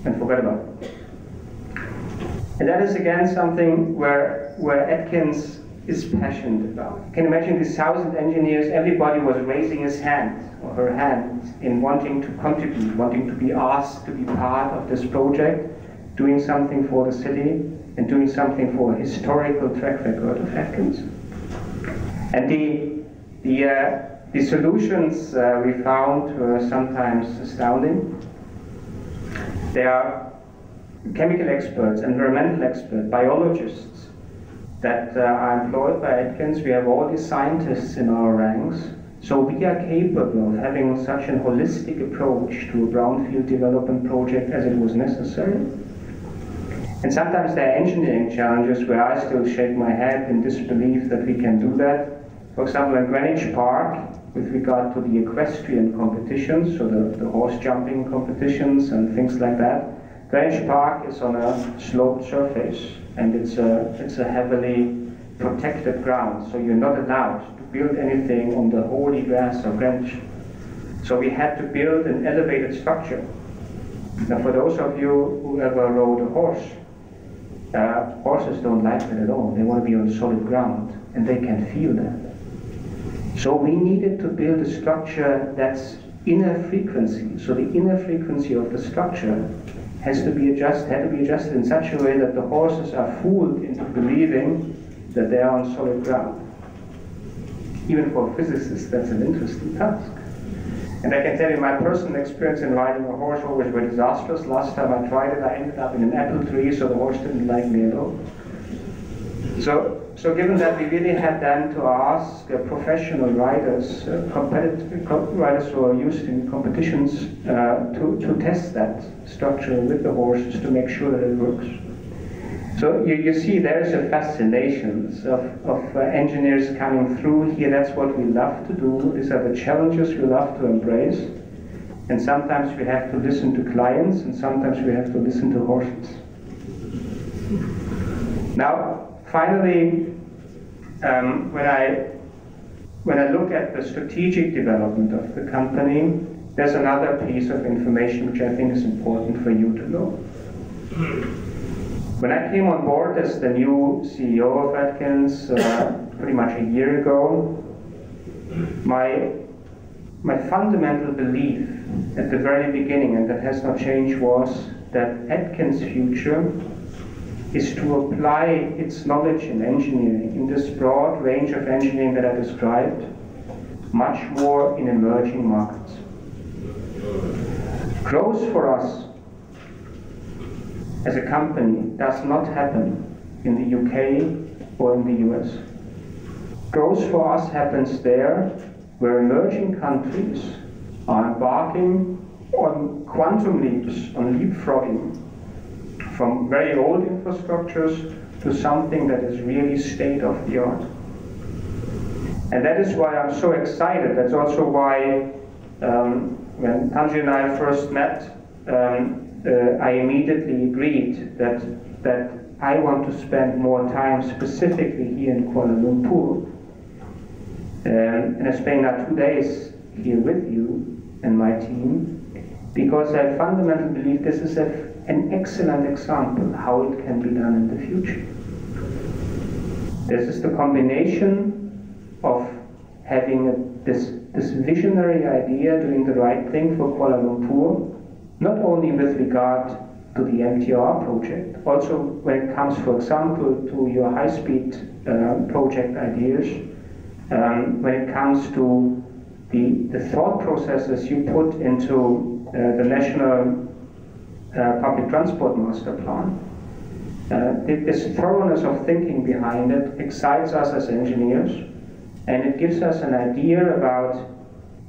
and forget about it. And that is again something where Atkins is passionate about. You can imagine these 1,000 engineers, everybody was raising his hand or her hand in wanting to contribute, wanting to be asked to be part of this project, doing something for the city and doing something for a historical track record of Atkins. And the solutions we found were sometimes astounding. They are chemical experts, environmental experts, biologists that are employed by Atkins. We have all these scientists in our ranks. So we are capable of having such a holistic approach to a brownfield development project as it was necessary. And sometimes there are engineering challenges where I still shake my head in disbelief that we can do that. For example, in Greenwich Park, with regard to the equestrian competitions, so the horse jumping competitions and things like that, Greenwich Park is on a sloped surface, and it's a heavily protected ground, so you're not allowed to build anything on the holy grass of Greenwich. So we had to build an elevated structure. Now, for those of you who ever rode a horse, horses don't like that at all. They want to be on solid ground, and they can feel that. So we needed to build a structure that's inner frequency. So the inner frequency of the structure had to be adjusted in such a way that the horses are fooled into believing that they are on solid ground. Even for physicists, that's an interesting task. And I can tell you my personal experience in riding a horse always were disastrous. Last time I tried it, I ended up in an apple tree, so the horse didn't like me at all. So given that we really had then to ask professional riders, competitive riders who are used in competitions, to test that structure with the horses to make sure that it works. So you see there's a fascination of engineers coming through here. That's what we love to do. These are the challenges we love to embrace. And sometimes we have to listen to clients, and sometimes we have to listen to horses. Now, finally, when I look at the strategic development of the company, there's another piece of information which I think is important for you to know. When I came on board as the new CEO of Atkins pretty much a year ago, my fundamental belief at the very beginning, and that has not changed, was that Atkins' future is to apply its knowledge in engineering, in this broad range of engineering that I described, much more in emerging markets. Growth for us as a company does not happen in the UK or in the US. Growth for us happens there where emerging countries are embarking on quantum leaps, on leapfrogging from very old infrastructures to something that is really state-of-the-art. And that is why I'm so excited. That's also why when Tanji and I first met, I immediately agreed that I want to spend more time specifically here in Kuala Lumpur. And I'm spending now 2 days here with you and my team, because I fundamentally believe this is an excellent example how it can be done in the future. This is the combination of having this visionary idea, doing the right thing for Kuala Lumpur, not only with regard to the MTR project, also when it comes, for example, to your high-speed project ideas, when it comes to the thought processes you put into the National Public Transport Master Plan. This thoroughness of thinking behind it excites us as engineers, and it gives us an idea about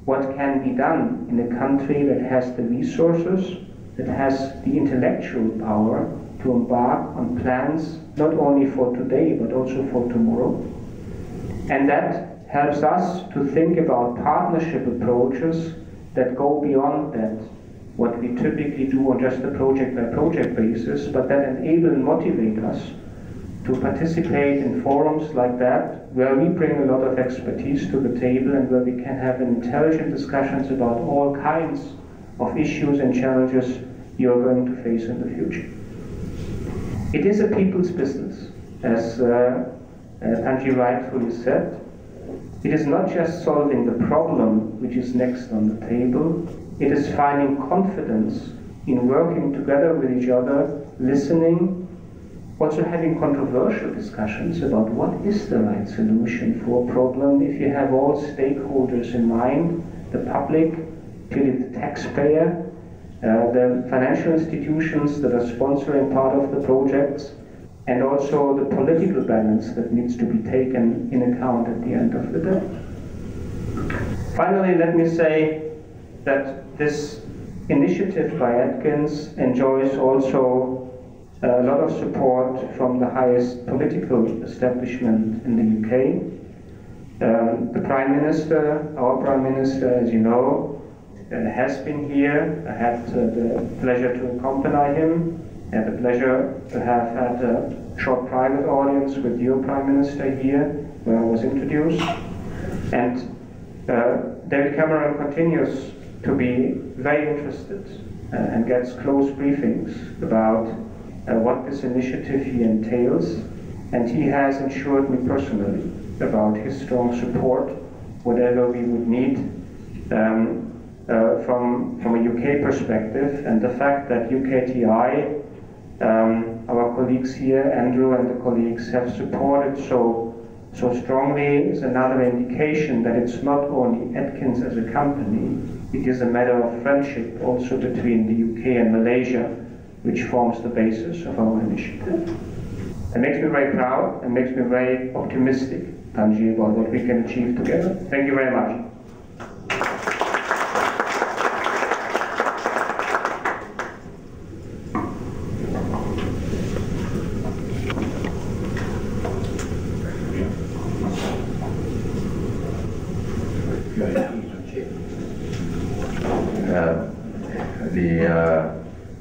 what can be done in a country that has the resources, that has the intellectual power to embark on plans not only for today but also for tomorrow. And that helps us to think about partnership approaches that go beyond that, what we typically do on just a project-by-project basis, but that enable and motivate us to participate in forums like that, where we bring a lot of expertise to the table and where we can have intelligent discussions about all kinds of issues and challenges you are going to face in the future. It is a people's business, as Panji rightfully said. It is not just solving the problem which is next on the table, it is finding confidence in working together with each other, listening, also having controversial discussions about what is the right solution for a problem if you have all stakeholders in mind, the public, clearly the taxpayer, the financial institutions that are sponsoring part of the projects, and also the political balance that needs to be taken in account at the end of the day. Finally, let me say that this initiative by Atkins enjoys also a lot of support from the highest political establishment in the UK. The Prime Minister, our Prime Minister, as you know, has been here. I had the pleasure to accompany him. I had the pleasure to have had a short private audience with your Prime Minister here, where I was introduced. And David Cameron continues to be very interested and gets close briefings about what this initiative here entails. And he has assured me personally about his strong support, whatever we would need from a UK perspective. And the fact that UKTI, our colleagues here, Andrew and the colleagues, have supported so strongly is another indication that it's not only Atkins as a company, it is a matter of friendship also between the UK and Malaysia, which forms the basis of our initiative. It makes me very proud and makes me very optimistic, Panji, about what we can achieve together. Thank you very much.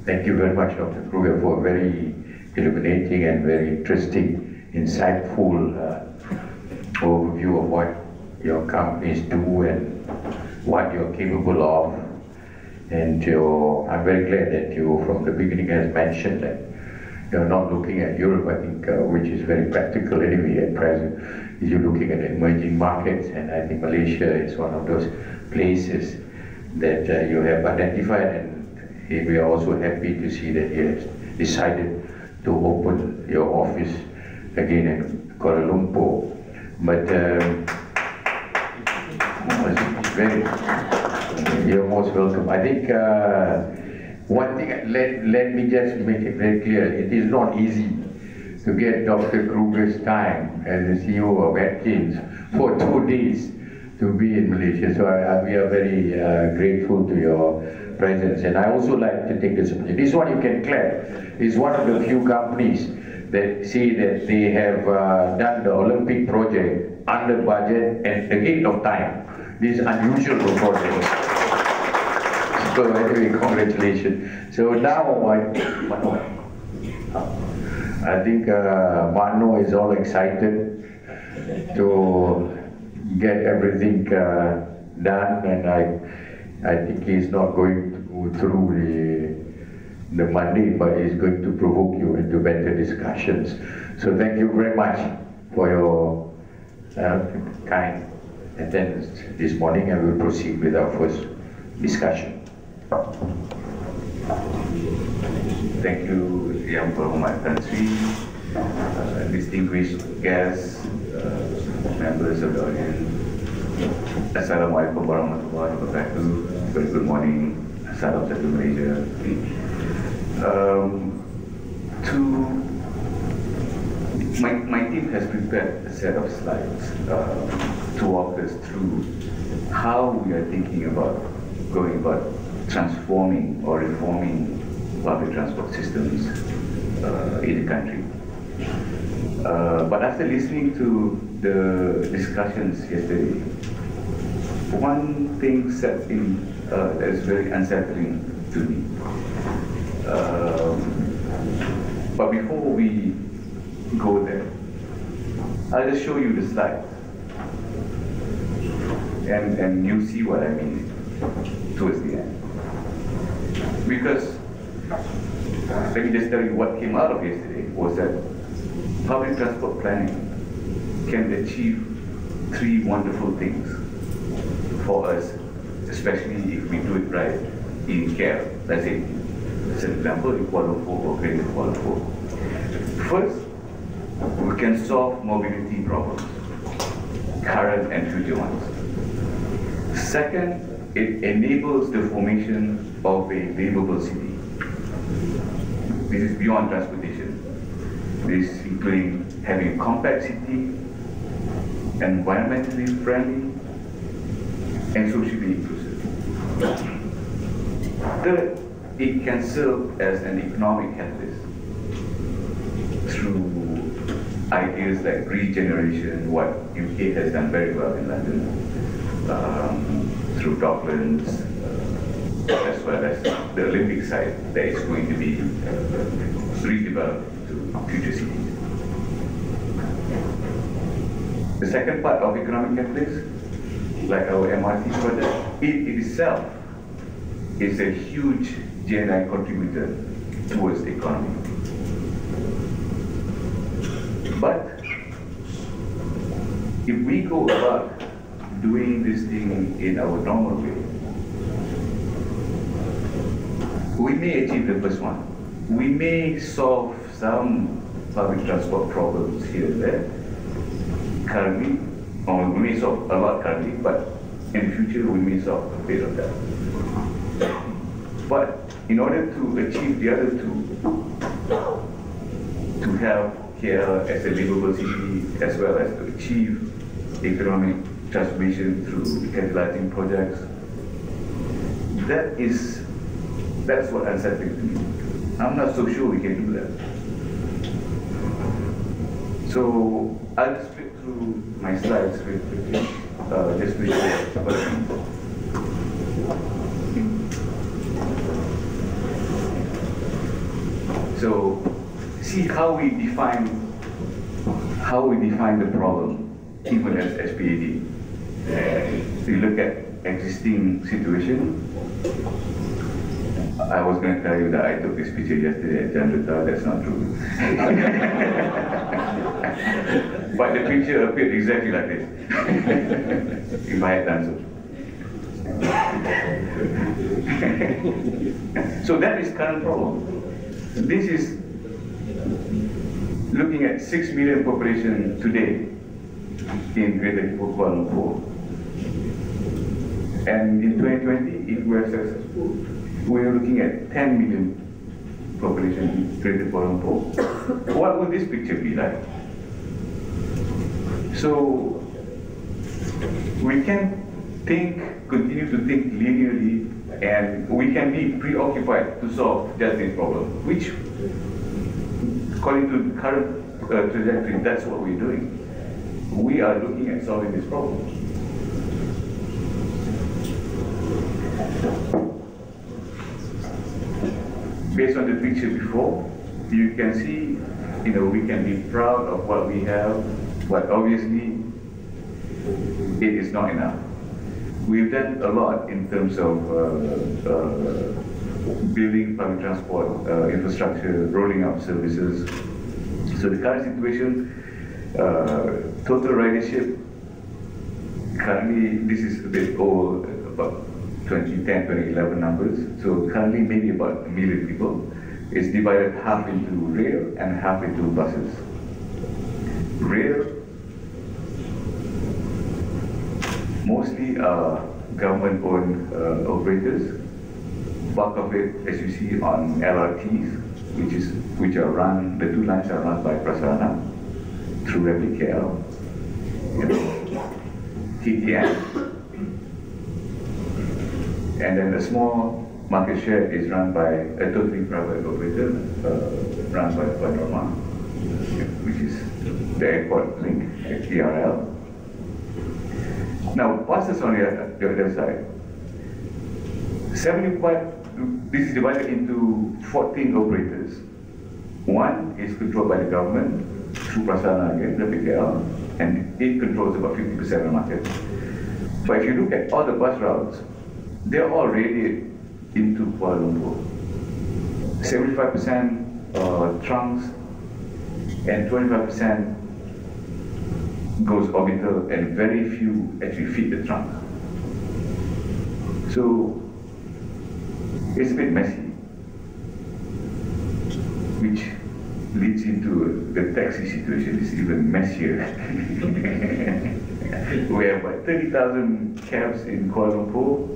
Thank you very much, Dr. Kruger, for a very illuminating and very interesting, insightful overview of what your companies do and what you're capable of. And I'm very glad that you, from the beginning, has mentioned that you're not looking at Europe, I think, which is very practical anyway at present. You're looking at emerging markets, and I think Malaysia is one of those places that you have identified, and we are also happy to see that you have decided to open your office again in Kuala Lumpur. But you're most welcome. I think one thing, let me just make it very clear, it is not easy to get Dr. Kruger's time as the CEO of Atkins for 2 days to be in Malaysia. So we are very grateful to your presence. And I also like to take this opportunity. This one you can clap. It's one of the few companies that see that they have done the Olympic project under budget and ahead of time. This is unusual for projects. So anyway, congratulations. So now I think Mano is all excited to get everything done, and I think he's not going to go through the Monday, but he's going to provoke you into better discussions. So thank you very much for your kind attendance this morning, and we'll proceed with our first discussion. Thank you, Yang Berhormat Tan Sri, distinguished guests, members of the audience. Assalamualaikum warahmatullahi wabarakatuh. Very good morning. Salam satu Malaysia. My team has prepared a set of slides to walk us through how we are thinking about going about transforming or reforming public transport systems in the country. But after listening to the discussions yesterday, one thing set in that is very unsettling to me. But before we go there, I'll just show you the slide, and you see what I mean towards the end. Because let me just tell you what came out of yesterday was that public transport planning can achieve three wonderful things for us, especially if we do it right in care. Let's say, as an example, in Kuala Lumpur or Greater Kuala Lumpur. First, we can solve mobility problems, current and future ones. Second, it enables the formation of a livable city. This is beyond transportation. This including having a compact city, environmentally friendly, and socially inclusive. Third, it can serve as an economic catalyst through ideas like regeneration, what UK has done very well in London, through Docklands, as well as the Olympic site that is going to be redeveloped to future cities. The second part of economic catalyst, like our MRT project, it itself is a huge GNI contributor towards the economy. But if we go about doing this thing in our normal way, we may achieve the first one. We may solve some public transport problems here and there currently, or we may solve a lot currently, but in the future we may solve a bit of that. But in order to achieve the other two, to have KL as a livable city, as well as to achieve economic transformation through catalyzing projects, that's what unsettling to me. I'm not so sure we can do that. So I'll just flip through my slides very quickly, just to show what I mean. So see how we define the problem, even as SPAD. We look at existing situation. I was going to tell you that I took this picture yesterday at Jakarta. That's not true. But the picture appeared exactly like this. If I had done so. So that is current problem. This is looking at 6 million population today in Greater Kuala Lumpur. And in 2020, if we are successful, we are looking at 10 million population in Greater Kuala Lumpur. What would this picture be like? So we can continue to think linearly, and we can be preoccupied to solve just this problem, which, according to the current trajectory, that's what we're doing. We are looking at solving this problem. Based on the picture before, you can see, we can be proud of what we have, but obviously, it is not enough. We've done a lot in terms of building public transport infrastructure, rolling out services. So the current situation, total ridership, currently, this is a bit old, about 2010, 2011 numbers. So currently maybe about 1 million people. It's divided half into rail and half into buses. Rail, mostly government-owned operators. Bulk of it, as you see, on LRTs, which are run. The two lines are run by Prasarana through Rapid KL. TTN, and then a small market share is run by a totally private operator, run by Norma, which is the airport link at TRL. Now, buses on the other side. 75. This is divided into 14 operators. One is controlled by the government through Prasarana again, the PKL, and it controls about 50% of the market. But if you look at all the bus routes, they're all radiated into Kuala Lumpur. 75% trunks, and 25% goes orbital, and very few actually fit the trunk. So it's a bit messy, which leads into the taxi situation is even messier. We have about 30,000 cabs in Kuala Lumpur,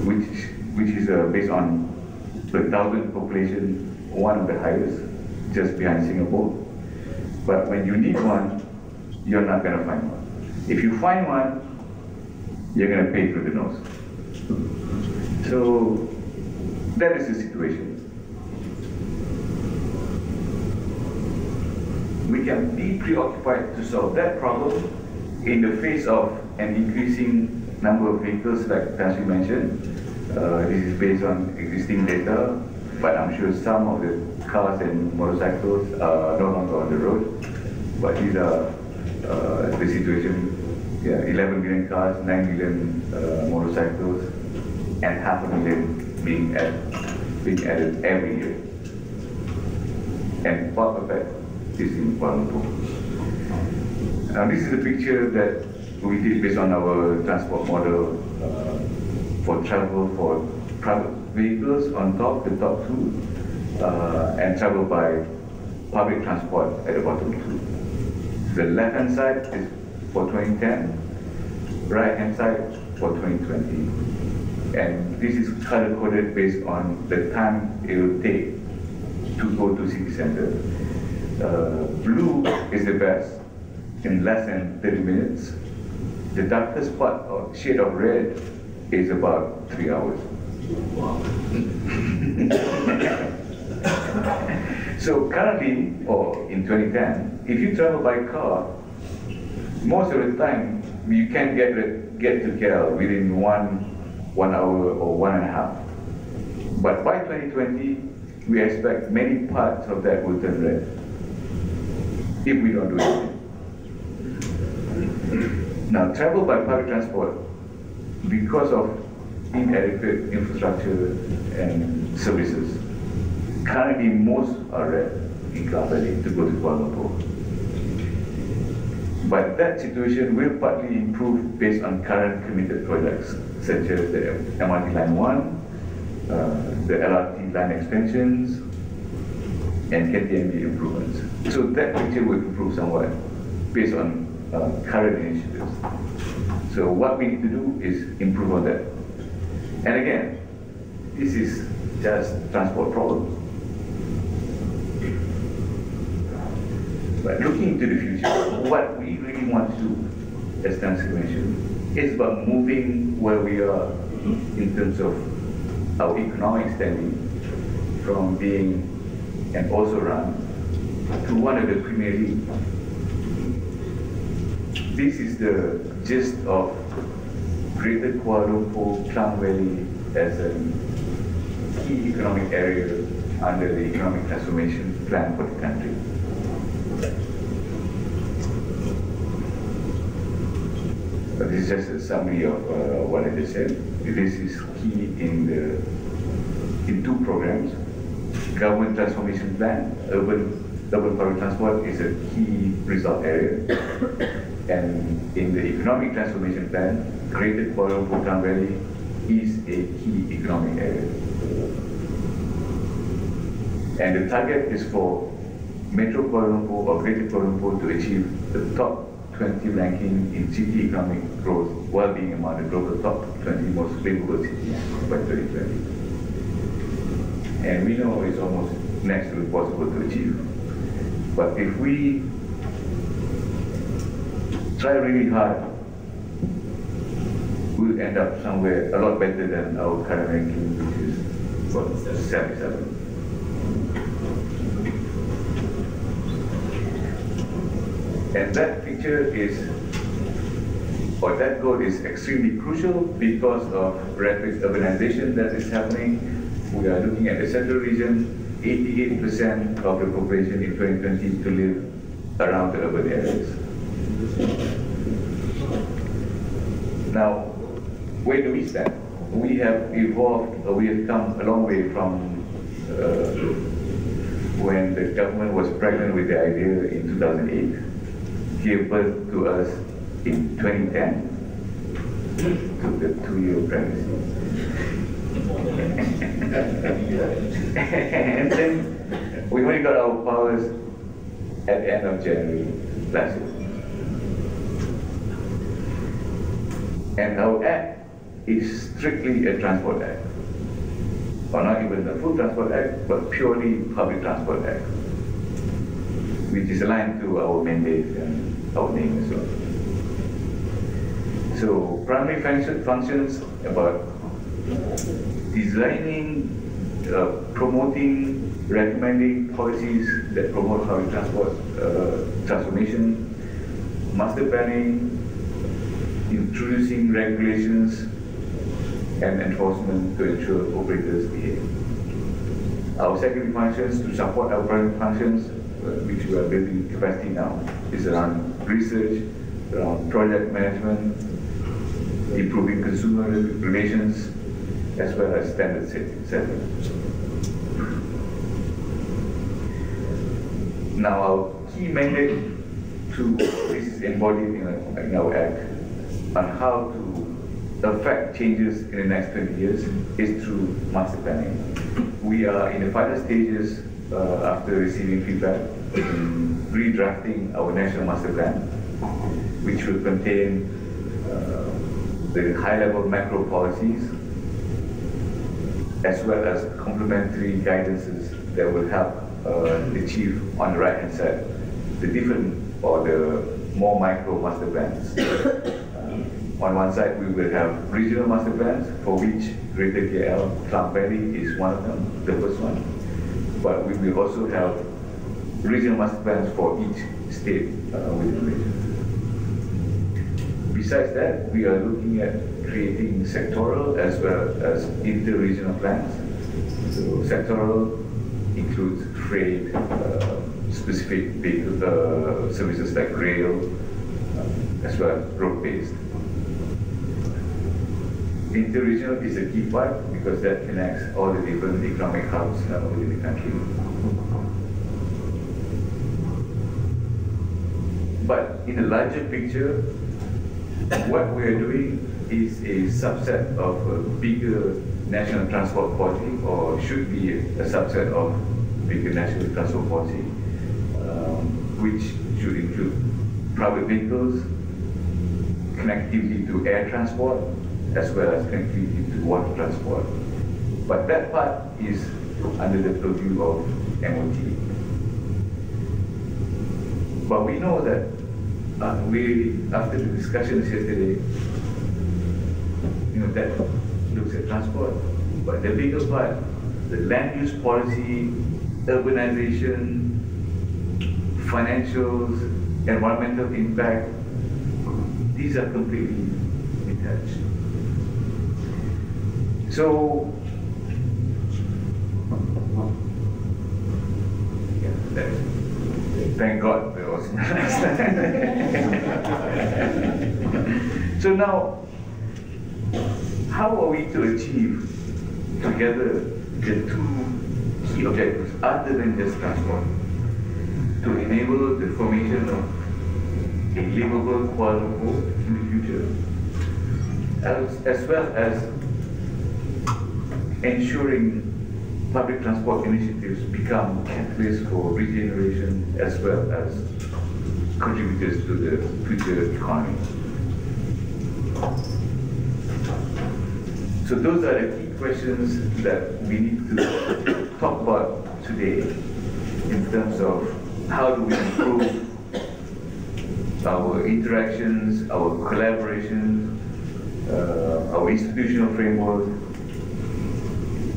which is based on per 1,000 population, one of the highest, just behind Singapore. But when you need one, you're not going to find one. If you find one, you're going to pay through the nose. So that is the situation. We can be preoccupied to solve that problem in the face of an increasing number of vehicles, like Tansi mentioned. This is based on existing data, but I'm sure some of the cars and motorcycles are no longer on the road. But these are the situation. Yeah, 11 million cars, 9 million motorcycles, and 500,000 being added every year. And part of that is in Kuala Lumpur. Now this is a picture that we did based on our transport model for travel for private vehicles on top, the top two, and travel by public transport at the bottom two. The left-hand side is for 2010, right-hand side for 2020. And this is color-coded based on the time it will take to go to city center. Blue is the best, in less than 30 minutes. The darkest part or shade of red is about 3 hours. Wow. So currently, or in 2010, if you travel by car, most of the time you can get to KL within one hour or 1.5. But by 2020, we expect many parts of that will turn red if we don't do anything. Now, travel by public transport, because of inadequate infrastructure and services, currently most are red in Klang Valley to go to Kuala Lumpur. But that situation will partly improve based on current committed projects, such as the MRT Line 1, the LRT line extensions, and KTMB improvements. So that picture will improve somewhat based on current initiatives. So what we need to do is improve on that. And again, this is just transport problem. But looking into the future, what we really want to do, as Nancy mentioned, is about moving where we are in terms of our economic standing from being an also run to one of the premier league. This is the gist of Greater Kuala Lumpur, Klang Valley as a key economic area under the economic transformation plan for the country. But this is just a summary of what I just said. This is key in two programs. Government transformation plan, urban public transport is a key result area. And in the economic transformation plan, Greater Kuala Lumpur Klang Valley is a key economic area. And the target is for Metro Kuala Lumpur or Greater Kuala Lumpur to achieve the top 20 ranking in city economic growth while being among the global top 20 most livable cities by 2020. And we know it's almost next to impossible to achieve. But if we try really hard, we'll end up somewhere a lot better than our current ranking, which is what, 77. And that picture is, or that goal is extremely crucial because of rapid urbanization that is happening. We are looking at the central region, 88% of the population in 2020 to live around the urban areas. Now, where do we stand? we have evolved, we have come a long way from when the government was pregnant with the idea in 2008, gave birth to us in 2010, to the 2-year pregnancy. And then we only got our powers at the end of January last year. And our act is strictly a transport act. Or not even a full transport act, but purely public transport act, which is aligned to our mandate and our name as well. So primary functions about designing, promoting, recommending policies that promote public transport transformation, master planning, introducing regulations and enforcement to ensure operators behave. Our secondary functions to support our primary functions, which we are building capacity now, is around research, around project management, improving consumer relations, as well as standard setting. Now, our key mandate this is embodied in our act, on how to affect changes in the next 20 years is through master planning. We are in the final stages after receiving feedback in redrafting our national master plan, which will contain the high-level macro policies as well as complementary guidances that will help achieve on the right-hand side the different or the more micro master plans. On one side, we will have regional master plans, for which Greater KL, Klang Valley is one of them, the first one. But we will also have regional master plans for each state within the region. Besides that, we are looking at creating sectoral as well as inter-regional plans. So sectoral includes freight, specific vehicle services like rail, as well as road-based. Inter-regional is a key part because that connects all the different economic hubs within the country. But in the larger picture, what we are doing is a subset of a bigger national transport policy, or should be a subset of bigger national transport policy, which should include private vehicles, connectivity to air transport, as well as connectivity to water transport. But that part is under the purview of MOT. But we know that after the discussions yesterday, that looks at transport, but the bigger part, the land use policy, urbanization, financials, environmental impact, these are completely detached. So, thank God there was So now, how are we to achieve together the two key objectives other than just transport? To enable the formation of a livable Kuala Lumpur in the future, as well as ensuring public transport initiatives become catalysts for regeneration as well as contributors to the future economy. So those are the key questions that we need to talk about today in terms of how do we improve our interactions, our collaboration, our institutional framework,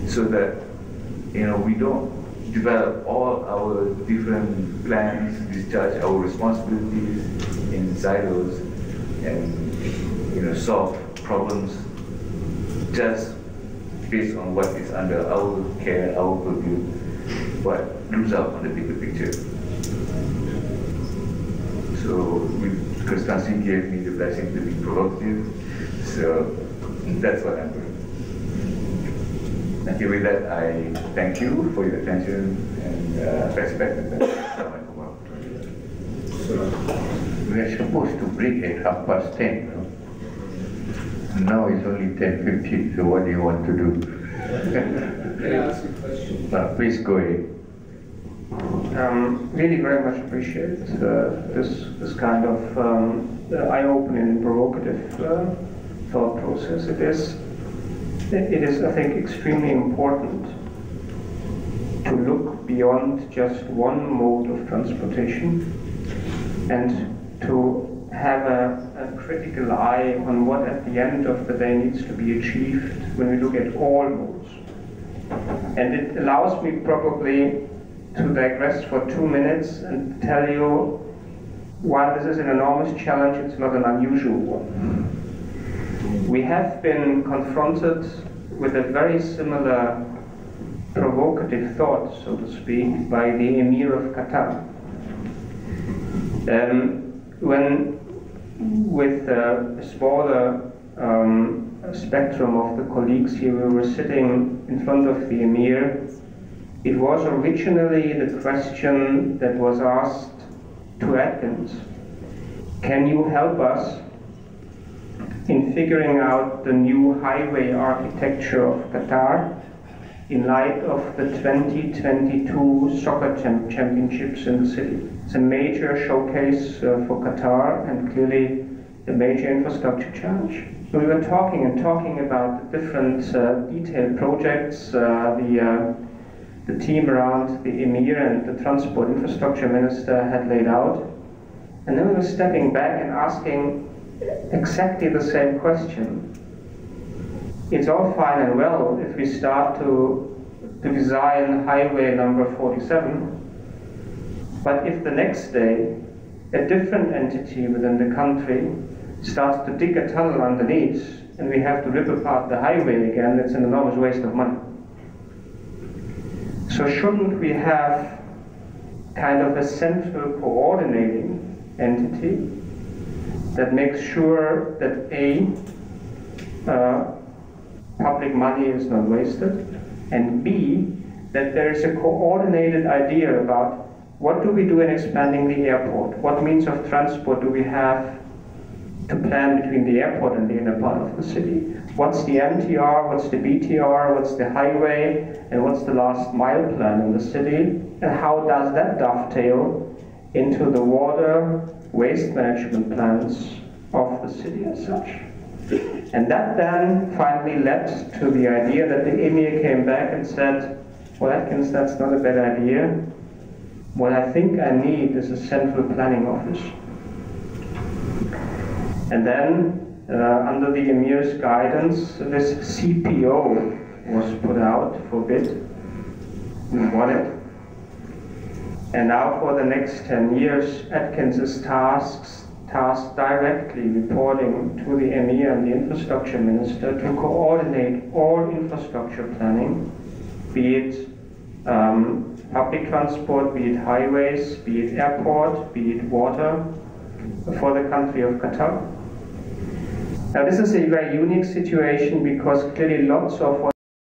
so that we don't develop all our different plans, discharge our responsibilities in silos, and solve problems just based on what is under our care, our purview, but lose out on the bigger picture. So Constancy gave me the blessing to be provocative, so that's what I'm doing. Okay, with that, I thank you for your attention and respect. We are supposed to break at 10:30, no? Now it's only 10:50, so what do you want to do? May I ask a question? Please go ahead. Really very much appreciate this kind of eye-opening and provocative thought process. It is, I think, extremely important to look beyond just one mode of transportation and to have a critical eye on what at the end of the day needs to be achieved when we look at all modes. And it allows me probably to digress for 2 minutes and tell you, while this is an enormous challenge, it's not an unusual one. We have been confronted with a very similar provocative thought, so to speak, by the Emir of Qatar. When, with a smaller spectrum of the colleagues here, we were sitting in front of the Emir. It was originally the question that was asked to Atkins: can you help us in figuring out the new highway architecture of Qatar in light of the 2022 soccer championships in the city? It's a major showcase for Qatar and clearly a major infrastructure challenge. So we were talking about the different detailed projects the team around the Emir and the Transport Infrastructure Minister had laid out. And then we were stepping back and asking exactly the same question. It's all fine and well if we start to design highway number 47, but if the next day a different entity within the country starts to dig a tunnel underneath and we have to rip apart the highway again, it's an enormous waste of money. So shouldn't we have kind of a central coordinating entity that makes sure that public money is not wasted, and B, that there is a coordinated idea about what do we do in expanding the airport? What means of transport do we have to plan between the airport and the inner part of the city? What's the MTR, what's the BTR, what's the highway, and what's the last mile plan in the city? And how does that dovetail into the water waste management plans of the city as such? And that then finally led to the idea that the Emir came back and said, well, Atkins, that's not a bad idea. What I think I need is a central planning office. And then, under the Emir's guidance, this CPO was put out for bid. We won it. And now for the next 10 years, Atkins is tasked directly reporting to the Emir and the Infrastructure Minister to coordinate all infrastructure planning, be it public transport, be it highways, be it airport, be it water, for the country of Qatar. Now this is a very unique situation because clearly lots of what